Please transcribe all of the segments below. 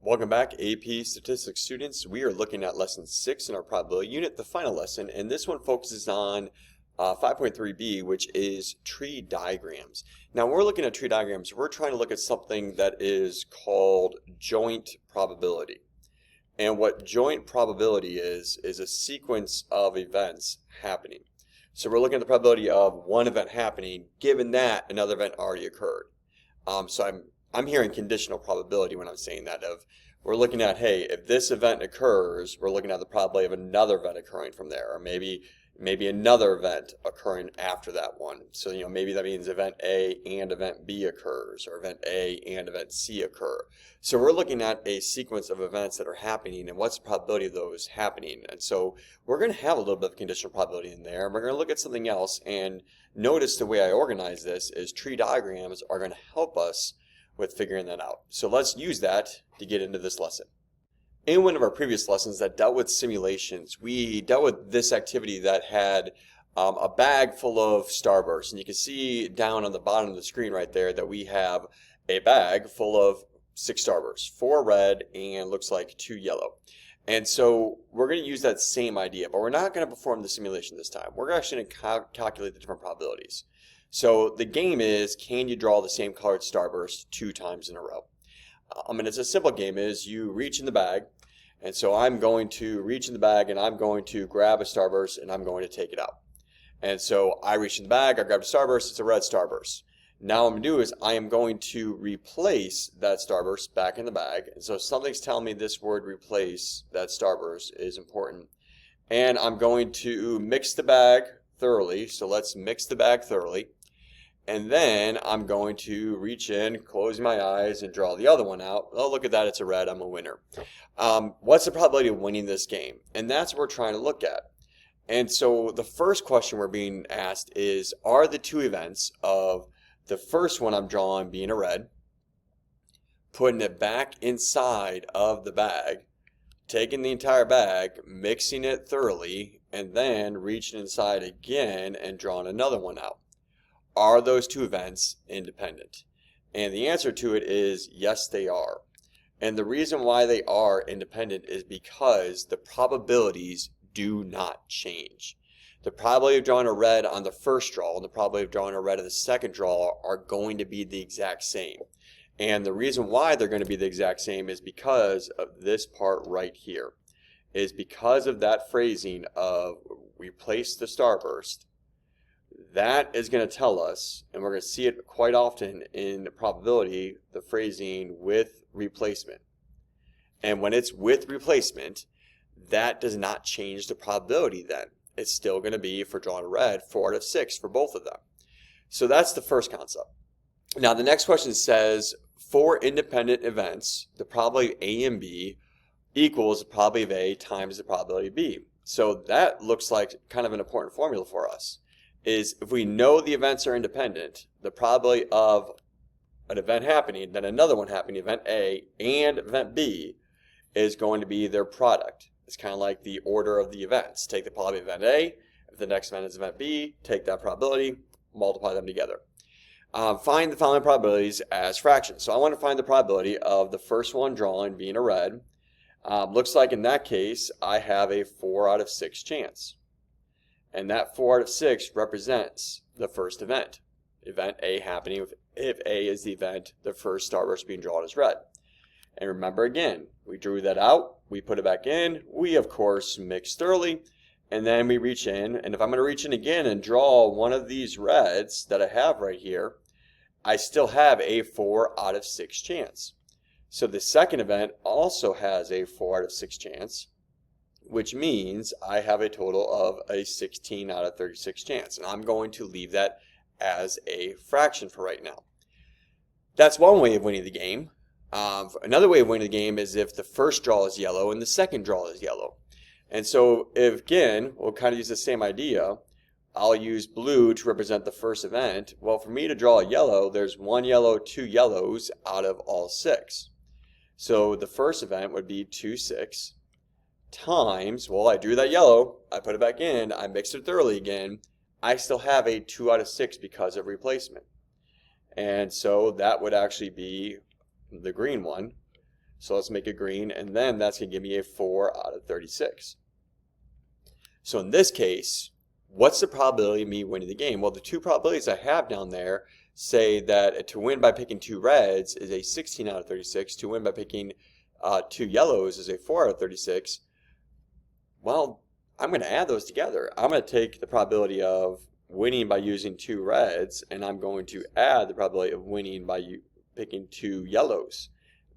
Welcome back, AP Statistics students. We are looking at lesson 6 in our probability unit, the final lesson, and this one focuses on 5.3b, which is tree diagrams. Now, when we're looking at tree diagrams, we're trying to look at something that is called joint probability. And what joint probability is a sequence of events happening. So we're looking at the probability of one event happening, given that another event already occurred. So I'm hearing conditional probability when I'm saying that. We're looking at, hey, if this event occurs, we're looking at the probability of another event occurring from there, or maybe another event occurring after that one. So maybe that means event A and event B occurs, or event A and event C occur. So we're looking at a sequence of events that are happening, and what's the probability of those happening. And so we're going to have a little bit of conditional probability in there, and we're going to look at something else. And notice the way I organize this is tree diagrams are going to help us with figuring that out. So let's use that to get into this lesson. In one of our previous lessons that dealt with simulations, we dealt with this activity that had a bag full of starbursts. And you can see down on the bottom of the screen right there that we have a bag full of 6 starbursts, 4 red and looks like 2 yellow. And so we're going to use that same idea, but we're not going to perform the simulation this time. We're actually going to calculate the different probabilities. So the game is, can you draw the same colored starburst 2 times in a row? It's a simple game. Is you reach in the bag, and so I'm going to reach in the bag and I'm going to grab a starburst and I'm going to take it out. And so I reach in the bag, I grab a starburst, it's a red starburst. Now what I'm going to do is I am going to replace that starburst back in the bag. And so something's telling me this word replace, that starburst, is important. And I'm going to mix the bag thoroughly. So let's mix the bag thoroughly. And then I'm going to reach in, close my eyes, and draw the other one out. Oh, look at that, it's a red, I'm a winner. What's the probability of winning this game? And that's what we're trying to look at. And so the first question we're being asked is, are the 2 events of the first one I'm drawing being a red, putting it back inside of the bag, taking the entire bag, mixing it thoroughly, and then reaching inside again and drawing another one out? Are those 2 events independent? And the answer to it is yes, they are. And the reason why they are independent is because the probabilities do not change. The probability of drawing a red on the first draw and the probability of drawing a red on the second draw are going to be the exact same. And the reason why they're going to be the exact same is because of this part right here. Is because of that phrasing of replace the starburst. That is going to tell us, and we're going to see it quite often in probability, the phrasing with replacement. And when it's with replacement, that does not change the probability then. It's still going to be, for drawing a red, 4 out of 6 for both of them. So that's the first concept. Now the next question says, for independent events, the probability of A and B equals the probability of A times the probability of B. So that looks like kind of an important formula for us. Is if we know the events are independent, the probability of an event happening, then another one happening, event A and event B, is going to be their product. It's kind of like the order of the events. Take the probability of event A, if the next event is event B, take that probability, multiply them together. Find the following probabilities as fractions. So I want to find the probability of the first one drawn being a red. Looks like in that case, I have a 4 out of 6 chance. And that 4 out of 6 represents the first event. Event A happening if A is the event, the first starburst being drawn as red. And remember again, we drew that out, we put it back in, we of course mix thoroughly, and then we reach in, and if I'm going to reach in again and draw one of these reds that I have right here, I still have a 4 out of 6 chance. So the second event also has a 4 out of 6 chance, which means I have a total of a 16 out of 36 chance. And I'm going to leave that as a fraction for right now. That's one way of winning the game. Another way of winning the game is if the first draw is yellow and the second draw is yellow. And so, if, again, we'll kind of use the same idea. I'll use blue to represent the first event. Well, for me to draw a yellow, there's 1 yellow, 2 yellows out of all 6. So the first event would be 2, 6. Times, well, I drew that yellow, I put it back in, I mixed it thoroughly again, I still have a 2 out of 6 because of replacement. And so that would actually be the green one. So let's make it green, and then that's going to give me a 4 out of 36. So in this case, what's the probability of me winning the game? Well, the two probabilities I have down there say that to win by picking 2 reds is a 16 out of 36. To win by picking 2 yellows is a 4 out of 36. Well, I'm going to add those together. I'm going to take the probability of winning by using 2 reds, and I'm going to add the probability of winning by picking 2 yellows.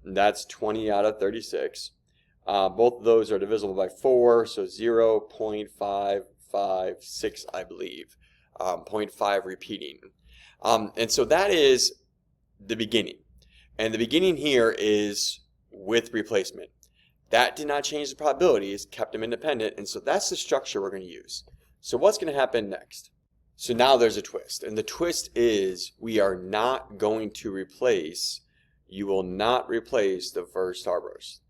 And that's 20 out of 36. Both of those are divisible by 4, so 0.556, I believe. 0.5 repeating. And so that is the beginning. And the beginning here is with replacement. That did not change the probabilities, kept them independent, and so that's the structure we're going to use. So what's going to happen next? So now there's a twist, and the twist is we are not going to replace, you will not replace the first starburst.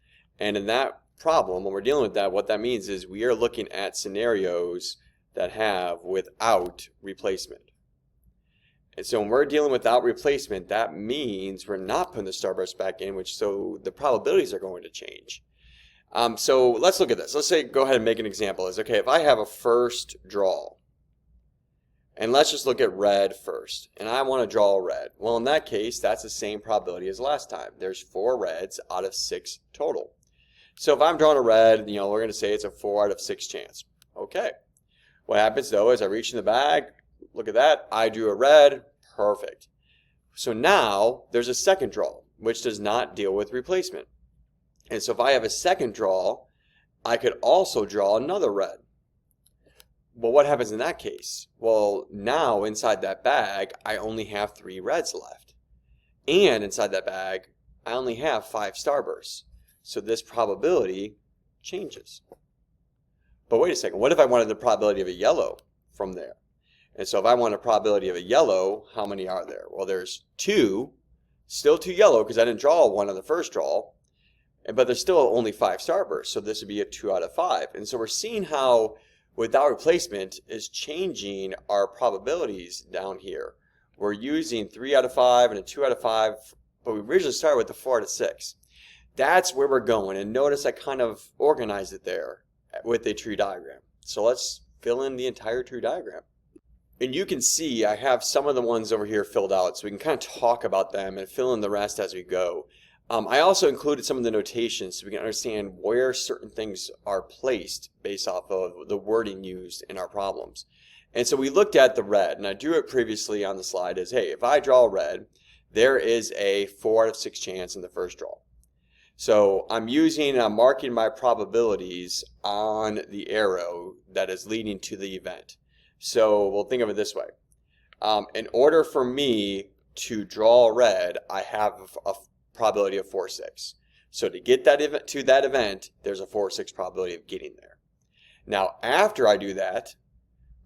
And in that problem, when we're dealing with that, what that means is we are looking at scenarios that have without replacement. And so when we're dealing without replacement, that means we're not putting the starburst back in, so the probabilities are going to change. So let's look at this. Let's say, go ahead and make an example. Is okay, if I have a first draw, and let's just look at red first, and I want to draw a red. Well, in that case, that's the same probability as last time. There's 4 reds out of 6 total. So if I'm drawing a red, we're going to say it's a 4 out of 6 chance. Okay. What happens though is I reach in the bag, look at that, I drew a red, perfect. So now there's a second draw, which does not deal with replacement. And so if I have a second draw, I could also draw another red. Well, what happens in that case? Well, now inside that bag, I only have 3 reds left. And inside that bag, I only have 5 starbursts. So this probability changes. But wait a second, what if I wanted the probability of a yellow from there? And so if I want a probability of a yellow, how many are there? Well, there's 2, still 2 yellow because I didn't draw 1 on the first draw. But there's still only 5 starbursts, so this would be a 2 out of 5. And so we're seeing how without replacement is changing our probabilities down here. We're using 3 out of 5 and a 2 out of 5, but we originally started with the 4 out of 6. That's where we're going, and notice I kind of organized it there with a tree diagram. So let's fill in the entire tree diagram. And you can see I have some of the ones over here filled out, so we can kind of talk about them and fill in the rest as we go. I also included some of the notations so we can understand where certain things are placed based off of the wording used in our problems. And so we looked at the red, and I drew it previously on the slide as, hey, if I draw red, there is a 4 out of 6 chance in the first draw. So I'm marking my probabilities on the arrow that is leading to the event. So we'll think of it this way. In order for me to draw red, I have a probability of 4/6. So to get that event to that event, there's a 4/6 probability of getting there. Now after I do that,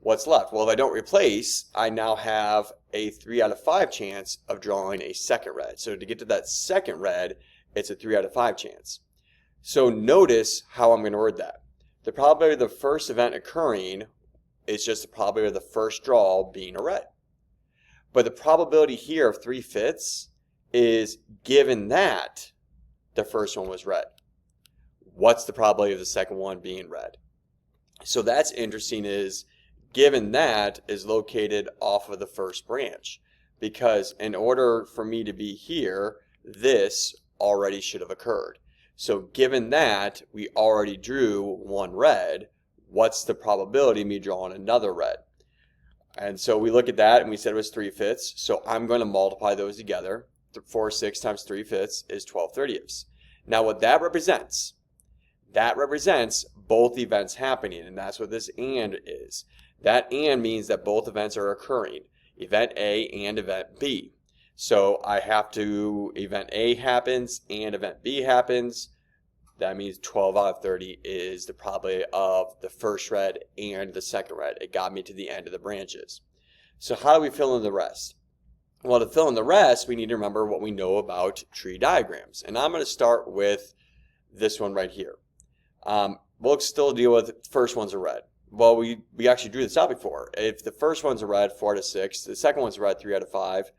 what's left? Well, if I don't replace, I now have a 3 out of 5 chance of drawing a second red. So to get to that second red, it's a 3 out of 5 chance. So notice how I'm going to word that. The probability of the first event occurring is just the probability of the first draw being a red. But the probability here of 3/5 is given that the first one was red. What's the probability of the second one being red? So that's interesting, is given that is located off of the first branch, because in order for me to be here, this already should have occurred. So given that we already drew 1 red, what's the probability of me drawing another red? And so we look at that and we said it was 3/5. So I'm going to multiply those together. 4/6 times 3/5 is 12/30. Now what that represents both events happening, and that's what this and is. That and means that both events are occurring, event A and event B. So I have to, event A happens and event B happens. That means 12 out of 30 is the probability of the first red and the second red. It got me to the end of the branches. So how do we fill in the rest? Well, to fill in the rest, we need to remember what we know about tree diagrams. And I'm going to start with this one right here. We'll still deal with the first one's a red. Well, we actually drew this out before. If the first one's a red, 4 out of 6, the second one's a red, 3 out of 5,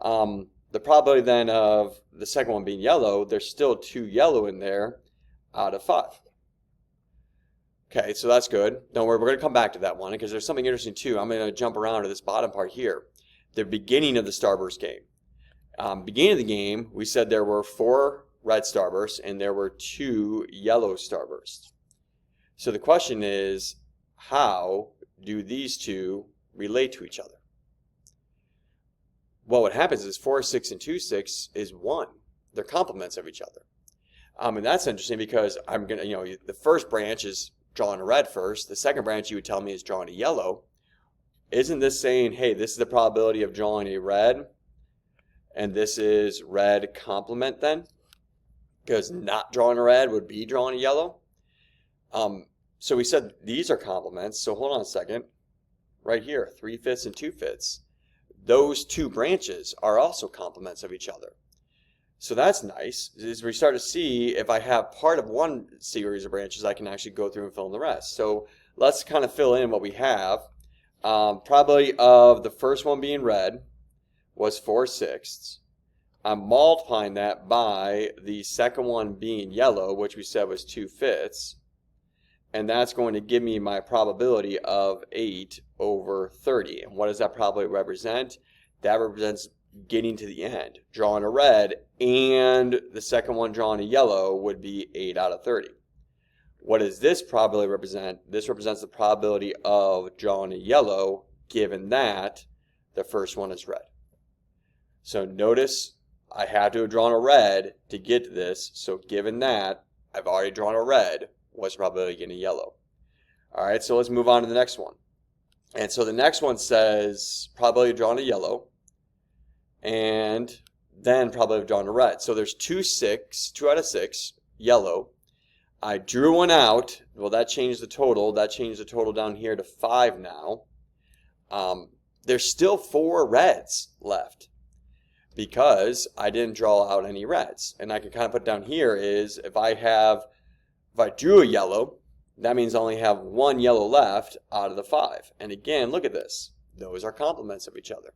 the the probability then of the second one being yellow, there's still 2 yellow in there out of 5. Okay, so that's good. Don't worry, we're going to come back to that one because there's something interesting too. I'm going to jump around to this bottom part here. The beginning of the starburst game. Beginning of the game, we said there were 4 red starbursts and there were 2 yellow starbursts. So the question is, how do these two relate to each other? Well, what happens is 4, 6, and 2, 6 is 1. They're complements of each other. And that's interesting because I'm going to, the first branch is drawing a red first. The second branch you would tell me is drawing a yellow. Isn't this saying, hey, this is the probability of drawing a red, and this is red complement then? Because not drawing a red would be drawing a yellow. So we said these are complements. So hold on a second. Right here, 3/5 and 2/5. Those 2 branches are also complements of each other. So that's nice. As we start to see, if I have part of one series of branches, I can actually go through and fill in the rest. So let's kind of fill in what we have. Probability of the first one being red was 4/6. I'm multiplying that by the second one being yellow, which we said was 2/5. And that's going to give me my probability of 8/30. And what does that probability represent? That represents getting to the end. Drawing a red and the second one drawing a yellow would be 8/30. What does this probability represent? This represents the probability of drawing a yellow given that the first one is red. So notice I had to have drawn a red to get to this. So given that I've already drawn a red, what's the probability of getting a yellow? All right, so let's move on to the next one. And so the next one says probability of drawing a yellow and then probability of drawing a red. So there's 2 out of 6 yellow. I drew one out. Well, that changed the total. That changed the total down here to 5 now. There's still 4 reds left because I didn't draw out any reds. And I can kind of put down here is if I drew a yellow, that means I only have 1 yellow left out of the 5. And again, look at this. Those are complements of each other.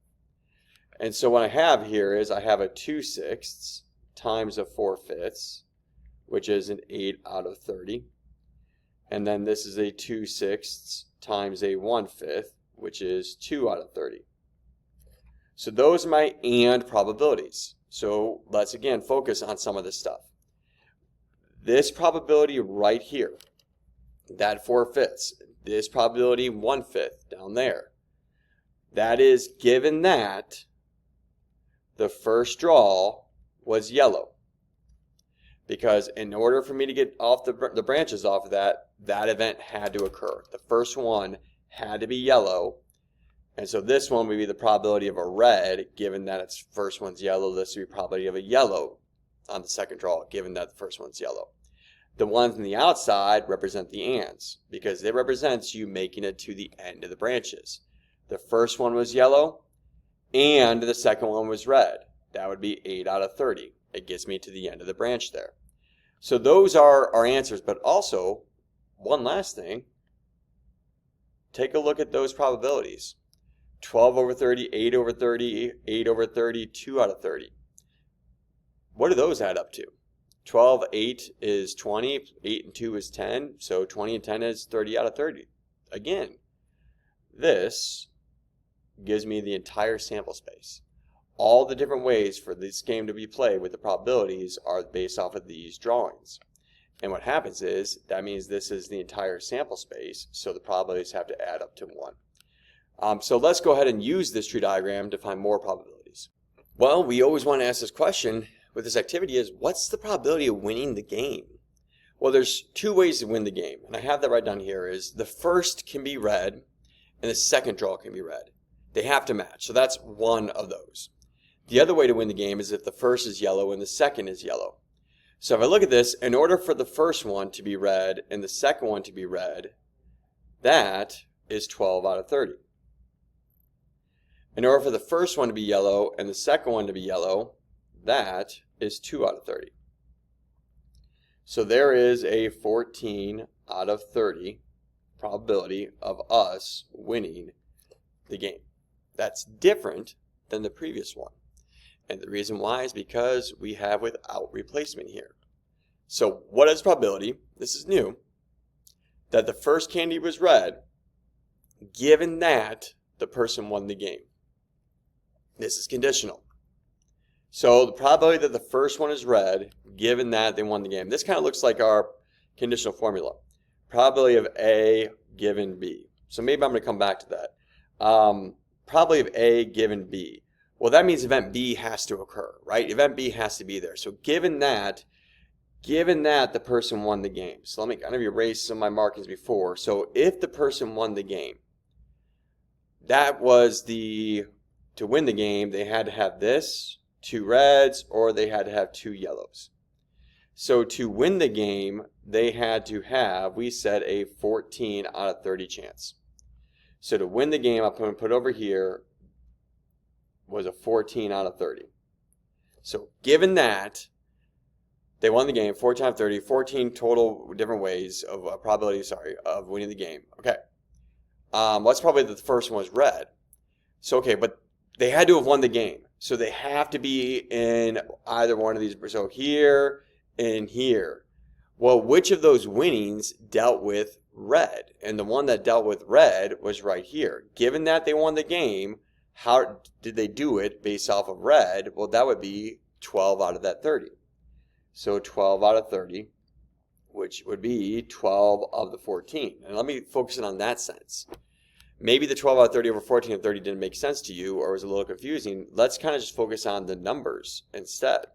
And so what I have here is I have a 2/6 times a 4/5, which is an 8/30. And then this is a 2/6 times a 1/5, which is 2/30. So those are my and probabilities. So let's again focus on some of this stuff. This probability right here, that 4/5, this probability 1/5 down there, that is given that the first draw was yellow. Because in order for me to get off the branches off of that event had to occur. The first one had to be yellow. And so this one would be the probability of a red, given that its first one's yellow. This would be probability of a yellow on the second draw, given that the first one's yellow. The ones on the outside represent the ands, because it represents you making it to the end of the branches. The first one was yellow, and the second one was red. That would be 8/30. It gets me to the end of the branch there. So those are our answers, but also, one last thing, take a look at those probabilities. 12/30, 8/30, 8/30, 2/30. What do those add up to? 12, 8 is 20, 8 and 2 is 10, so 20 and 10 is 30/30. Again, this gives me the entire sample space. All the different ways for this game to be played with the probabilities are based off of these drawings. And what happens is, that means this is the entire sample space, so the probabilities have to add up to 1. So let's go ahead and use this tree diagram to find more probabilities. Well, we always want to ask this question with this activity is, what's the probability of winning the game? Well, there's 2 ways to win the game, and I have that right down here, is the first can be red, and the second draw can be red. They have to match, so that's one of those. The other way to win the game is if the first is yellow and the second is yellow. So if I look at this, in order for the first one to be red and the second one to be red, that is 12/30. In order for the first one to be yellow and the second one to be yellow, that is 2/30. So there is a 14/30 probability of us winning the game. That's different than the previous one. And the reason why is because we have without replacement here. So what is probability? This is new. That the first candy was red, given that the person won the game. This is conditional. So the probability that the first one is red, given that they won the game. This kind of looks like our conditional formula. Probability of A given B. So maybe I'm going to come back to that. Probability of A given B. Well, that means event B has to occur, right? Event B has to be there. So given that the person won the game. So let me kind of erase some of my markings before. So if the person won the game, that was to win the game, they had to have this, 2 reds, or they had to have 2 yellows. So to win the game, they had to have, we said, a 14 out of 30 chance. So to win the game, I'm going to put over here, was a 14 out of 30. So given that they won the game, 14 out of 30, 14 total different ways of probability, of winning the game. Okay. Let's probably the first one was red. So, okay, but they had to have won the game. So they have to be in either one of these. So here and here. Well, which of those winnings dealt with red? And the one that dealt with red was right here. Given that they won the game, how did they do it based off of red? Well, that would be 12 out of that 30. So 12 out of 30, which would be 12 of the 14. And let me focus in on that sense. Maybe the 12 out of 30 over 14 of 30 didn't make sense to you or was a little confusing. Let's kind of just focus on the numbers instead.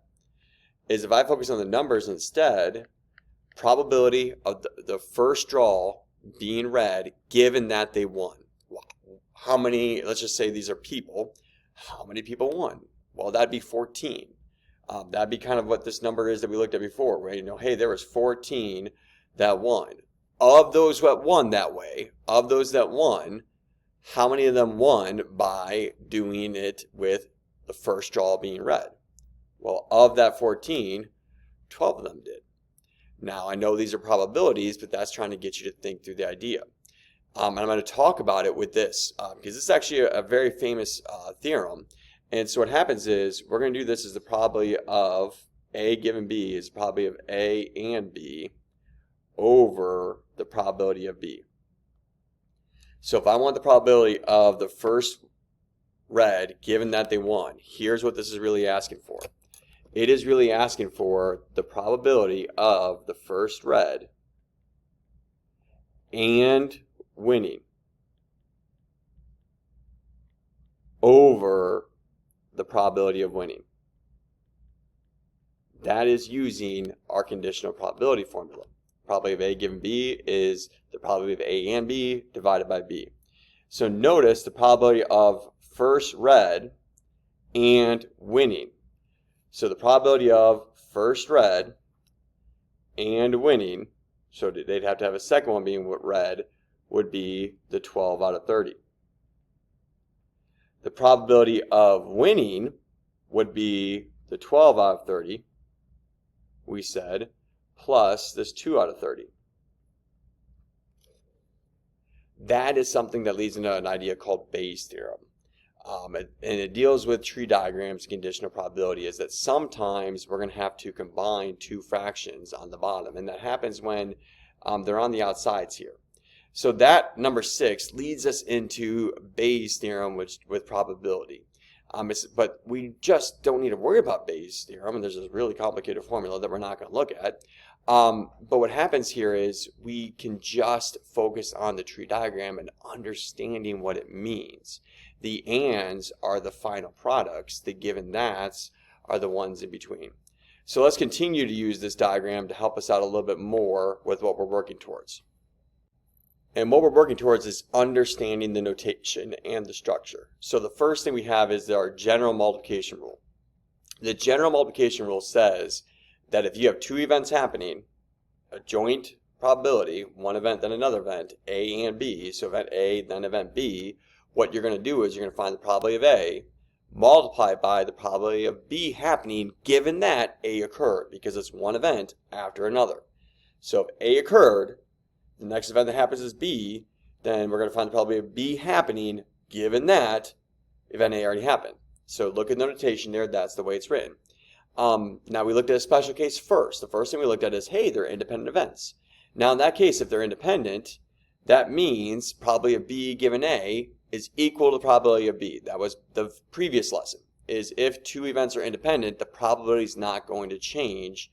If I focus on the numbers instead, probability of the first draw being red, given that they won. How many, let's just say these are people, how many people won? Well, that'd be 14. That'd be kind of what this number is that we looked at before, right? Hey, there was 14 that won. Of those that won that way, of those that won, how many of them won by doing it with the first draw being red? Well, of that 14, 12 of them did. Now, I know these are probabilities, but that's trying to get you to think through the idea. And I'm going to talk about it with this, because this is actually a very famous theorem. And so what happens is, we're going to do this as the probability of A given B is the probability of A and B over the probability of B. So if I want the probability of the first red, given that they won, here's what this is really asking for. It is really asking for the probability of the first red and winning over the probability of winning. That is using our conditional probability formula. Probability of A given B is the probability of A and B divided by B. So notice the probability of first red and winning. So the probability of first red and winning, so they'd have to have a second one being red, would be the 12 out of 30. The probability of winning would be the 12 out of 30, we said, plus this 2 out of 30. That is something that leads into an idea called Bayes Theorem. And it deals with tree diagrams and conditional probability, is that sometimes we're going to have to combine 2 fractions on the bottom. And that happens when they're on the outsides here. So that number 6 leads us into Bayes' theorem with probability. But we just don't need to worry about Bayes' theorem, and there's a really complicated formula that we're not going to look at. But what happens here is we can just focus on the tree diagram and understanding what it means. The ands are the final products. The given that's are the ones in between. So let's continue to use this diagram to help us out a little bit more with what we're working towards. And what we're working towards is understanding the notation and the structure. So the first thing we have is our general multiplication rule. The general multiplication rule says that if you have 2 events happening, a joint probability, one event then another event, A and B, so event A then event B, what you're going to do is you're going to find the probability of A, multiply it by the probability of B happening given that A occurred, because it's one event after another. So if A occurred, the next event that happens is B, then we're going to find the probability of B happening given that event A already happened. So look at the notation there, that's the way it's written. Now we looked at a special case first. The first thing we looked at is, hey, they're independent events. Now in that case, if they're independent, that means probability of B given A is equal to the probability of B. That was the previous lesson, is if two events are independent, the probability is not going to change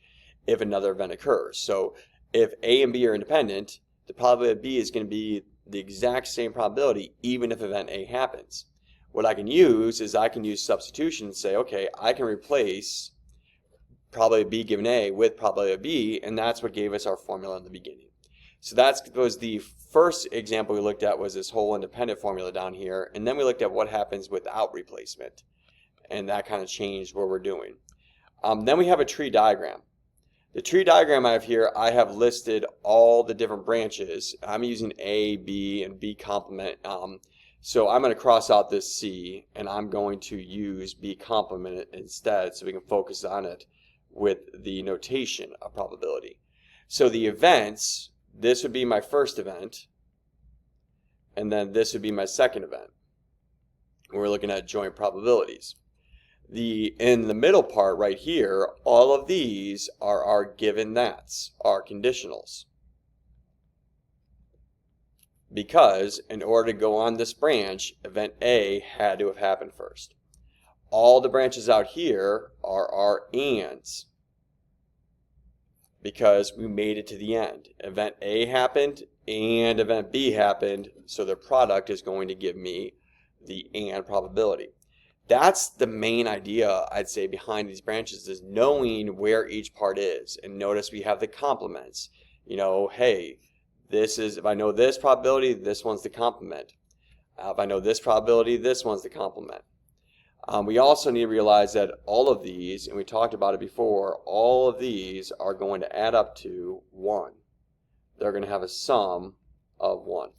if another event occurs. So if A and B are independent, the probability of B is going to be the exact same probability even if event A happens. What I can use is I can use substitution and say, okay, I can replace probability of B given A with probability of B, and that's what gave us our formula in the beginning. So that was the first example we looked at, was this whole independent formula down here, and then we looked at what happens without replacement, and that kind of changed what we're doing. Then we have a tree diagram. The tree diagram I have here, I have listed all the different branches. I'm using A, B, and B complement. So I'm going to cross out this C, and I'm going to use B complement instead so we can focus on it with the notation of probability. So the events, this would be my first event, and then this would be my second event. We're looking at joint probabilities. In the middle part right here, all of these are our given that's, our conditionals. Because in order to go on this branch, event A had to have happened first. All the branches out here are our ands, because we made it to the end. Event A happened and event B happened, so the product is going to give me the and probability. That's the main idea, I'd say, behind these branches, is knowing where each part is. And notice we have the complements. You know, hey, this is, if I know this probability, this one's the complement. If I know this probability, this one's the complement. We also need to realize that all of these, and we talked about it before, all of these are going to add up to 1. They're going to have a sum of 1.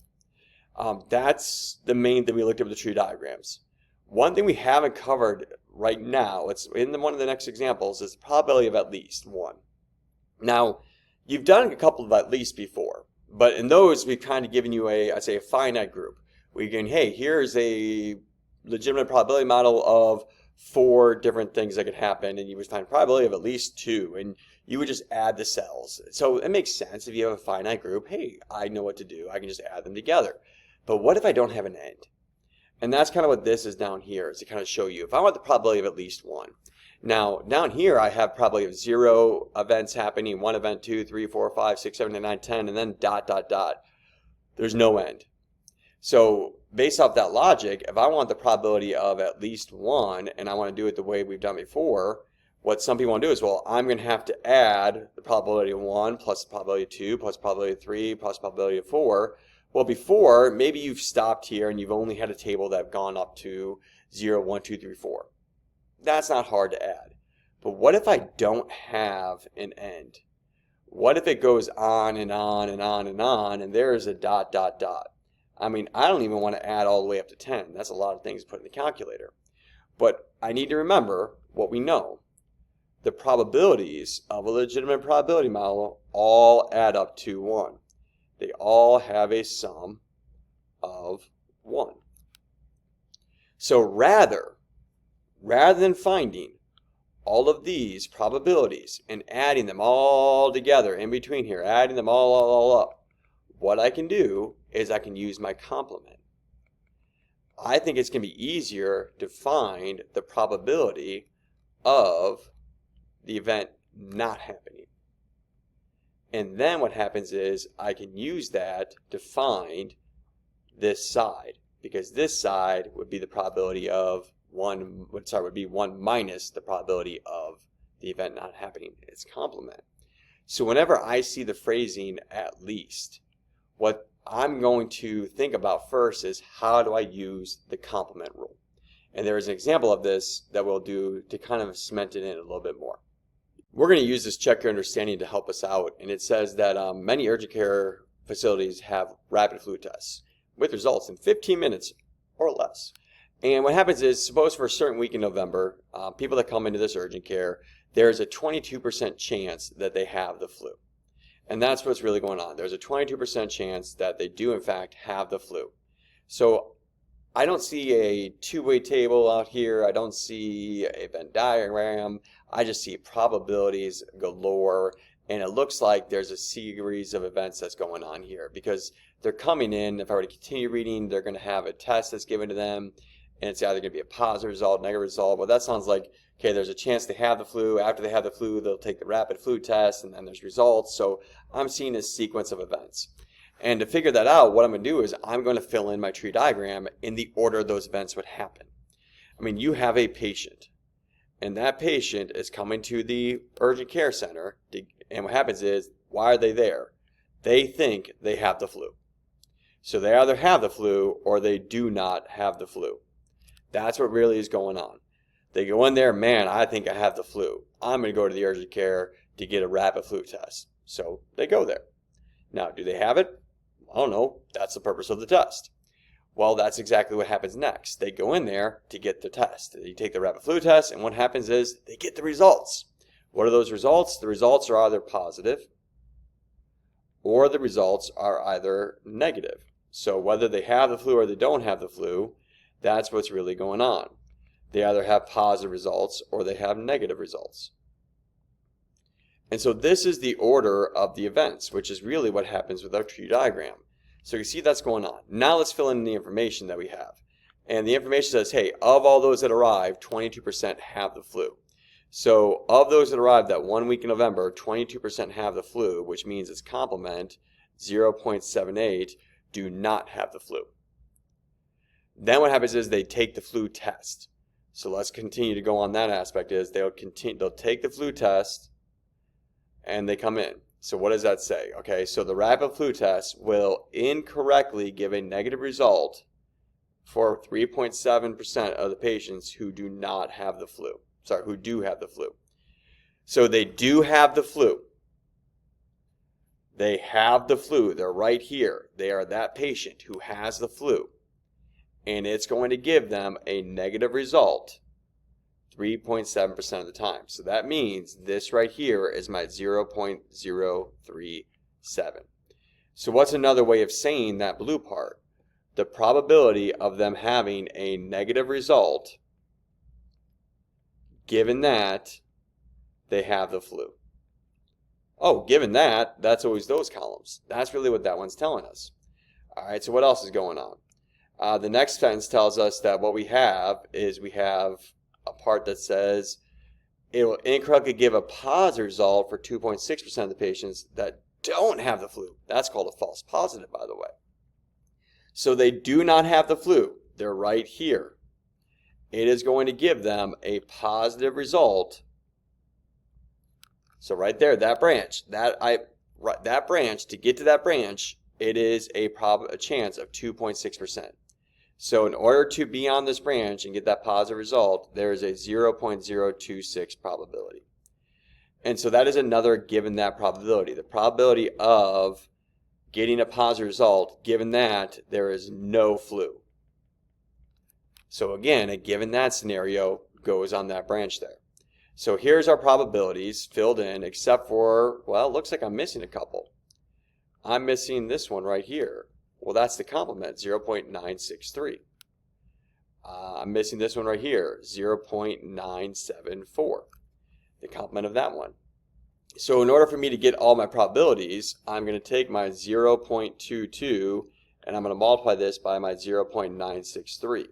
That's the main thing we looked at with the tree diagrams. One thing we haven't covered right now, it's in one of the next examples, is the probability of at least 1. Now, you've done a couple of at least before, but in those we've kind of given you I'd say a finite group. We can, hey, here's a legitimate probability model of 4 different things that could happen, and you would find a probability of at least 2, and you would just add the cells. So it makes sense if you have a finite group. Hey, I know what to do. I can just add them together. But what if I don't have an end? And that's kind of what this is down here, is to kind of show you. If I want the probability of at least 1. Now, down here I have probability of 0 events happening, 1 event, 2, 3, 4, 5, 6, 7, 8, 9, 10, and then dot, dot, dot. There's no end. So based off that logic, if I want the probability of at least 1, and I want to do it the way we've done before, what some people want to do is, well, I'm going to have to add the probability of 1 plus the probability of 2 plus the probability of 3 plus the probability of 4. Well, before, maybe you've stopped here and you've only had a table that have gone up to 0, 1, 2, 3, 4. That's not hard to add. But what if I don't have an end? What if it goes on and on and on and on, and there is a dot, dot, dot? I mean, I don't even want to add all the way up to 10. That's a lot of things to put in the calculator. But I need to remember what we know. The probabilities of a legitimate probability model all add up to 1. They all have a sum of 1. So rather than finding all of these probabilities and adding them all together in between here, adding them all up, what I can do is I can use my complement. I think it's going to be easier to find the probability of the event not happening. And then what happens is I can use that to find this side, because this side would be the probability of 1 minus the probability of the event not happening. It's complement. So whenever I see the phrasing at least, what I'm going to think about first is, how do I use the complement rule? And there is an example of this that we'll do to kind of cement it in a little bit more. We're going to use this check your understanding to help us out, and it says that many urgent care facilities have rapid fluid tests with results in 15 minutes or less. And what happens is, suppose for a certain week in November, people that come into this urgent care, there's a 22% chance that they have the flu. And that's what's really going on. There's a 22% chance that they do in fact have the flu. So I don't see a two-way table out here. I don't see a Venn diagram. I just see probabilities galore. And it looks like there's a series of events that's going on here because they're coming in. If I were to continue reading, they're going to have a test that's given to them. And it's either going to be a positive result, negative result. Well, that sounds like, okay, there's a chance they have the flu. After they have the flu, they'll take the rapid flu test, and then there's results. So I'm seeing a sequence of events. And to figure that out, what I'm going to do is I'm going to fill in my tree diagram in the order those events would happen. I mean, you have a patient, and that patient is coming to the urgent care center, and what happens is, why are they there? They think they have the flu. So they either have the flu or they do not have the flu. That's what really is going on. They go in there, man, I think I have the flu. I'm going to go to the urgent care to get a rapid flu test. So they go there. Now, do they have it? I don't know. That's the purpose of the test. Well, that's exactly what happens next. They go in there to get the test. They take the rapid flu test, and what happens is they get the results. What are those results? The results are either positive or the results are either negative. So whether they have the flu or they don't have the flu, that's what's really going on. They either have positive results or they have negative results. And so this is the order of the events, which is really what happens with our tree diagram. So you see that's going on. Now let's fill in the information that we have. And the information says, hey, of all those that arrive, 22% have the flu. So of those that arrived that 1 week in November, 22% have the flu, which means its complement, 0.78, do not have the flu. Then what happens is they take the flu test. So let's continue to go on that aspect is they'll take the flu test and they come in. So what does that say? Okay, so the rapid flu test will incorrectly give a negative result for 3.7% of the patients who do not have the flu. Sorry, who do have the flu. So they do have the flu. They have the flu. They're right here. They are that patient who has the flu. And it's going to give them a negative result 3.7% of the time. So that means this right here is my 0.037. So what's another way of saying that blue part? The probability of them having a negative result given that they have the flu. Oh, given that, that's always those columns. That's really what that one's telling us. All right, so what else is going on? The next sentence tells us that what we have is we have a part that says it will incorrectly give a positive result for 2.6% of the patients that don't have the flu. That's called a false positive, by the way. So they do not have the flu. They're right here. It is going to give them a positive result. So right there, that branch, that branch, to get to that branch, it is a chance of 2.6%. So in order to be on this branch and get that positive result, there is a 0.026 probability. And so that is another given that probability. The probability of getting a positive result given that there is no flu. So again, a given that scenario goes on that branch there. So here's our probabilities filled in, except for, well, it looks like I'm missing a couple. I'm missing this one right here. Well, that's the complement, 0.963. I'm missing this one right here, 0.974, the complement of that one. So in order for me to get all my probabilities, I'm going to take my 0.22 and I'm going to multiply this by my 0.963.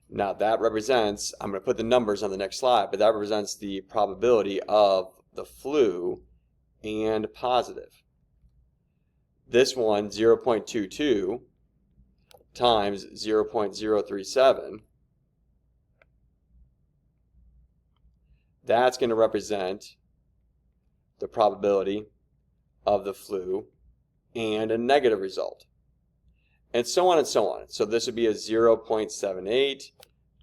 Now that represents, I'm going to put the numbers on the next slide, but that represents the probability of the flu and positive. This one, 0.22 times 0.037, that's going to represent the probability of the flu and a negative result. And so on and so on. So this would be a 0.78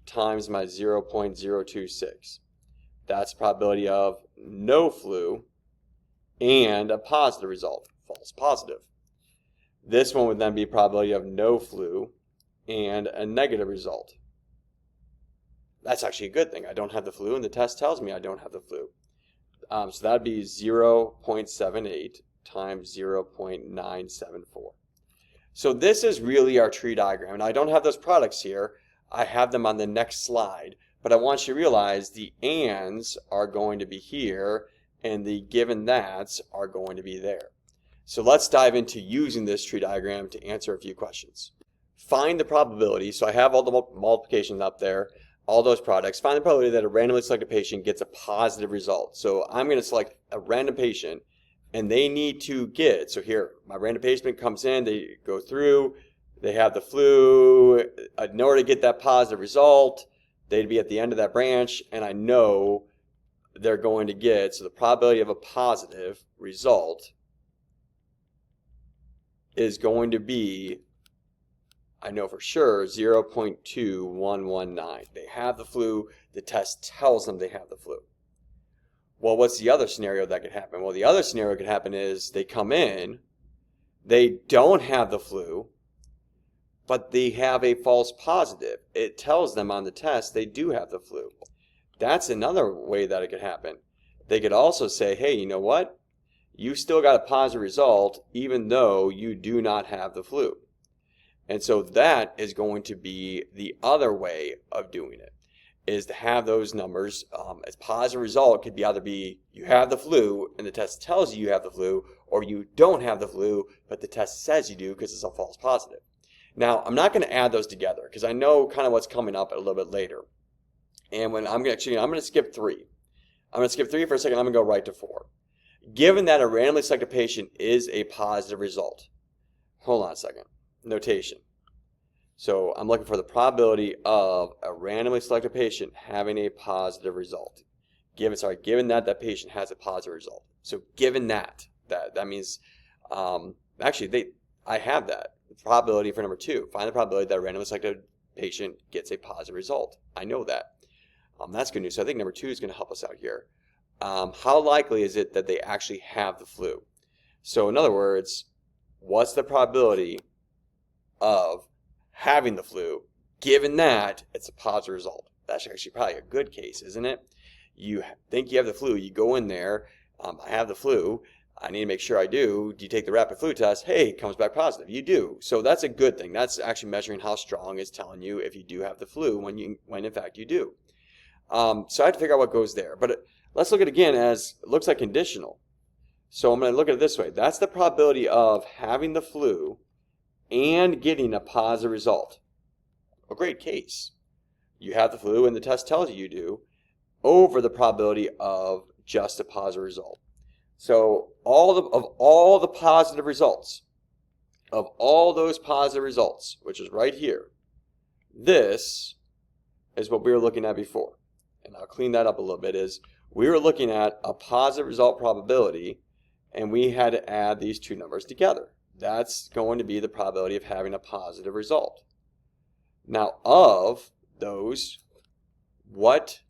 times my 0.026. That's the probability of no flu and a positive result, false positive. This one would then be probability of no flu and a negative result. That's actually a good thing. I don't have the flu and the test tells me I don't have the flu. So that would be 0.78 times 0.974. So this is really our tree diagram. And I don't have those products here. I have them on the next slide. But I want you to realize the ands are going to be here and the given that's are going to be there. So let's dive into using this tree diagram to answer a few questions. Find the probability. So I have all the multiplications up there, all those products. Find the probability that a randomly selected patient gets a positive result. So I'm going to select a random patient and they need to get, so here, my random patient comes in, they go through, they have the flu. In order to get that positive result, they'd be at the end of that branch, and I know they're going to get, so the probability of a positive result is going to be, I know for sure, 0.2119. They have the flu. The test tells them they have the flu. Well, what's the other scenario that could happen? Well, the other scenario could happen is they come in, they don't have the flu, but they have a false positive. It tells them on the test they do have the flu. That's another way that it could happen. They could also say, hey, you know what? You still got a positive result even though you do not have the flu. And so that is going to be the other way of doing it, is to have those numbers as positive result could be either be you have the flu and the test tells you have the flu, or you don't have the flu but the test says you do because it's a false positive. Now I'm not going to add those together because I know kind of what's coming up a little bit later. And when I'm going to skip 3. I'm going to skip 3 for a second. I'm going to go right to 4. Given that a randomly selected patient is a positive result. Hold on a second. Notation. So I'm looking for the probability of a randomly selected patient having a positive result. Given that that patient has a positive result. So given that means, actually I have that. The probability for number 2. Find the probability that a randomly selected patient gets a positive result. I know that. That's good news. So I think number 2 is going to help us out here. How likely is it that they actually have the flu? So in other words, what's the probability of having the flu, given that it's a positive result? That's actually probably a good case, isn't it? You think you have the flu, you go in there, I have the flu, I need to make sure I do. Do you take the rapid flu test? Hey, it comes back positive. You do. So that's a good thing. That's actually measuring how strong it's telling you if you do have the flu when in fact you do. So I have to figure out what goes there. But let's look at it again as it looks like conditional. So I'm going to look at it this way. That's the probability of having the flu and getting a positive result. A great case. You have the flu and the test tells you do, over the probability of just a positive result. So of all the positive results, of all those positive results, which is right here, this is what we were looking at before. And I'll clean that up a little bit, is we were looking at a positive result probability and we had to add these two numbers together. That's going to be the probability of having a positive result. Now, of those, what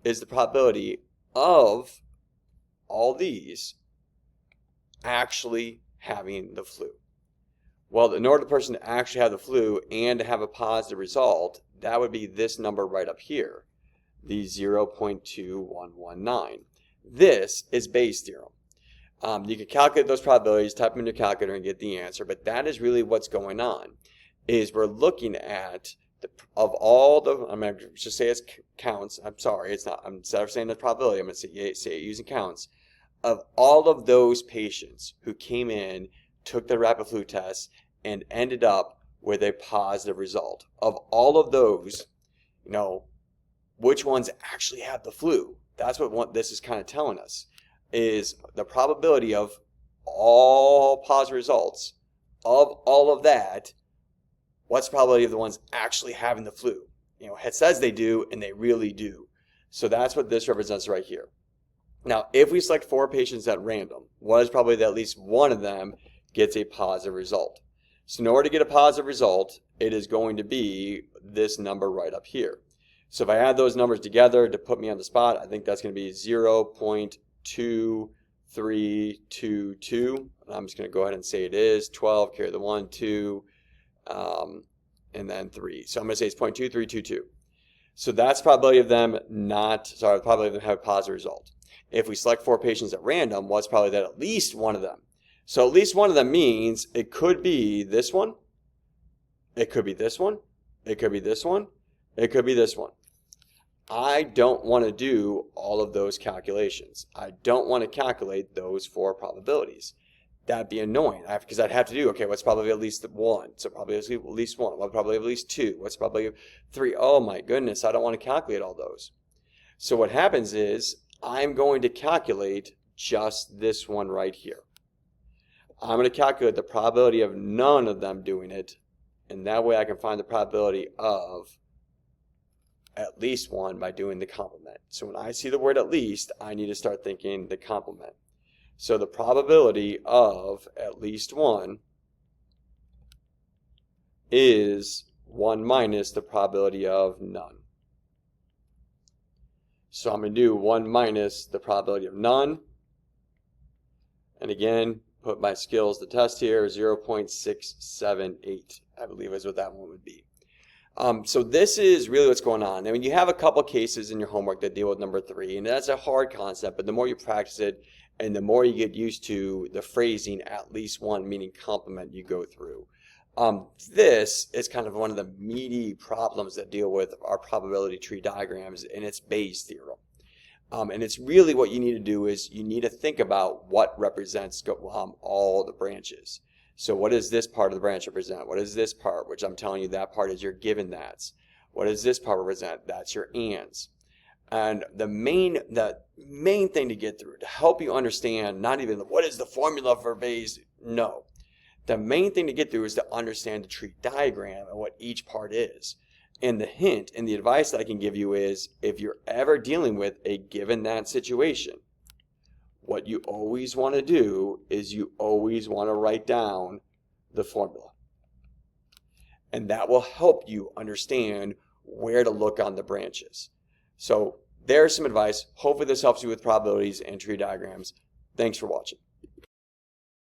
is the probability of all these actually having the flu? Well, in order for the person to actually have the flu and to have a positive result, that would be this number right up here, the 0.2119. This is Bayes' theorem. You can calculate those probabilities, type them in your calculator and get the answer, but that is really what's going on, is we're looking at of all the, I'm going to just say it's counts, I'm sorry, it's not, instead of saying the probability, I'm going to say it using counts, of all of those patients who came in, took the rapid flu test, and ended up with a positive result. Of all of those, which ones actually have the flu? That's what this is kind of telling us, is the probability of all positive results, of all of that, what's the probability of the ones actually having the flu? It says they do, and they really do. So that's what this represents right here. Now, if we select 4 patients at random, what is probably that at least one of them gets a positive result? So in order to get a positive result, it is going to be this number right up here. So if I add those numbers together to put me on the spot, I think that's going to be 0.2322. I'm just going to go ahead and say it is 12, carry the 1, 2, and then 3. So I'm going to say it's 0.2322. So that's probability of them the probability of them have a positive result. If we select 4 patients at random, what's probably that at least one of them? So at least one of them means it could be this one, it could be this one, it could be this one, it could be this one. I don't want to do all of those calculations. I don't want to calculate those 4 probabilities. That'd be annoying because I'd have to do, okay, what's probably at least 1? So probably at least 1. What's probably at least 2? What's probably 3? Oh my goodness, I don't want to calculate all those. So what happens is I'm going to calculate just this one right here. I'm going to calculate the probability of none of them doing it, and that way I can find the probability of at least 1 by doing the complement. So when I see the word at least, I need to start thinking the complement. So the probability of at least 1 is 1 minus the probability of none. So I'm going to do 1 minus the probability of none. And again, put my skills to test here, 0.678, I believe is what that one would be. So this is really what's going on. I mean, you have a couple cases in your homework that deal with number 3, and that's a hard concept, but the more you practice it and the more you get used to the phrasing at least 1, meaning complement, you go through. This is kind of one of the meaty problems that deal with our probability tree diagrams, and it's Bayes' theorem. And it's really what you need to do is you need to think about what represents all the branches. So what does this part of the branch represent? What is this part? Which I'm telling you that part is your given that's. What does this part represent? That's your ands. And the main thing to get through to help you understand, not even what is the formula for Bayes, no. The main thing to get through is to understand the tree diagram and what each part is. And the hint and the advice that I can give you is if you're ever dealing with a given that situation, what you always want to do is you always want to write down the formula. And that will help you understand where to look on the branches. So there's some advice. Hopefully this helps you with probabilities and tree diagrams. Thanks for watching.